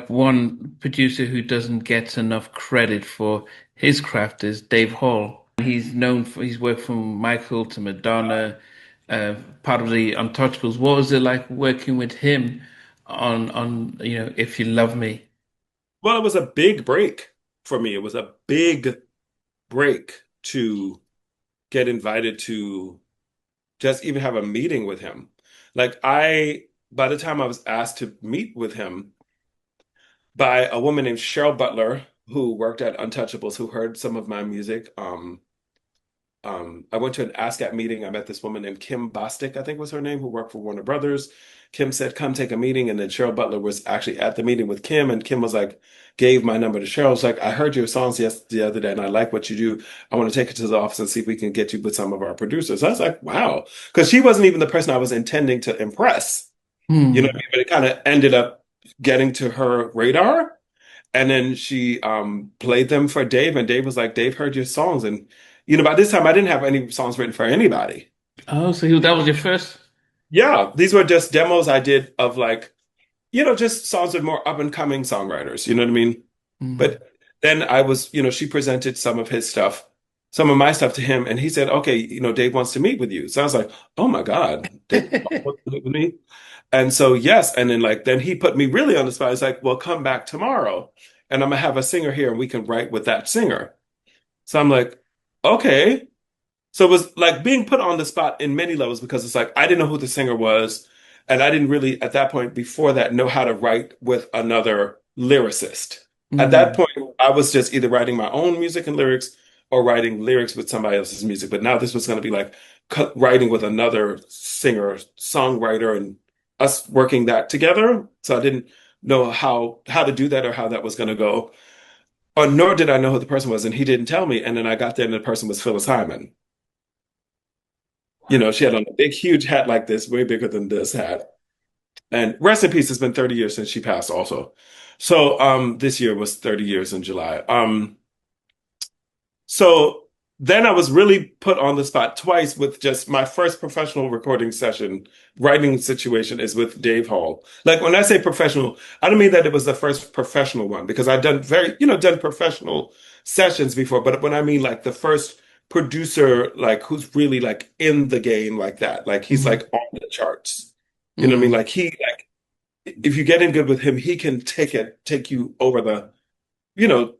one producer who doesn't get enough credit for his craft is Dave Hall. He's known for his work from Michael to Madonna, part of the Untouchables. What was it like working with him on If You Love Me? Well, it was a big break for me. It was a big break to get invited to just even have a meeting with him. By the time I was asked to meet with him by a woman named Cheryl Butler, who worked at Untouchables, who heard some of my music. I went to an ASCAP meeting. I met this woman named Kim Bostic, I think was her name, who worked for Warner Brothers. Kim said, come take a meeting. And then Cheryl Butler was actually at the meeting with Kim. And Kim was like, gave my number to Cheryl. Was like, I heard your songs the other day and I like what you do. I want to take it to the office and see if we can get you with some of our producers. I was like, wow. Because she wasn't even the person I was intending to impress. You know what I Hmm. mean? But it kind of ended up getting to her radar. And then she played them for Dave, and Dave was like, Dave heard your songs. And, by this time, I didn't have any songs written for anybody. Oh, so that was your first? Yeah, these were just demos I did of like, just songs with more up and coming songwriters. You know what I mean? Hmm. But then she presented some of his stuff, some of my stuff to him, and he said, okay, Dave wants to meet with you. So I was like, oh my God, Dave wants to meet with me. And so, yes. And then he put me really on the spot. He's like, well, come back tomorrow and I'm gonna have a singer here and we can write with that singer. So I'm like, okay. So it was like being put on the spot in many levels because it's like I didn't know who the singer was. And I didn't really, at that point before that, know how to write with another lyricist. At that Hmm. point, I was just either writing my own music and lyrics or writing lyrics with somebody else's music. But now this was going to be like writing with another singer, songwriter, and us working that together. So I didn't know how to do that or how that was going to go. Or nor did I know who the person was, and he didn't tell me. And then I got there, and the person was Phyllis Hyman. She had on a big, huge hat like this, way bigger than this hat. And rest in peace, it's been 30 years since she passed also. So this year was 30 years in July. So then I was really put on the spot twice with just my first professional recording session, writing situation is with Dave Hall. Like when I say professional, I don't mean that it was the first professional one because I've done done professional sessions before, but when I mean like the first producer, like who's really like in the game like that, like he's Hmm. like on the charts. You know what I mean? Hmm. Like if you get in good with him, he can take you over you know,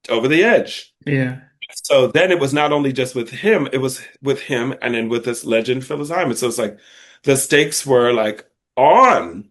over the edge. Yeah. So then it was not only just with him, it was with him and then with this legend Phyllis Hyman. So it's like the stakes were like on.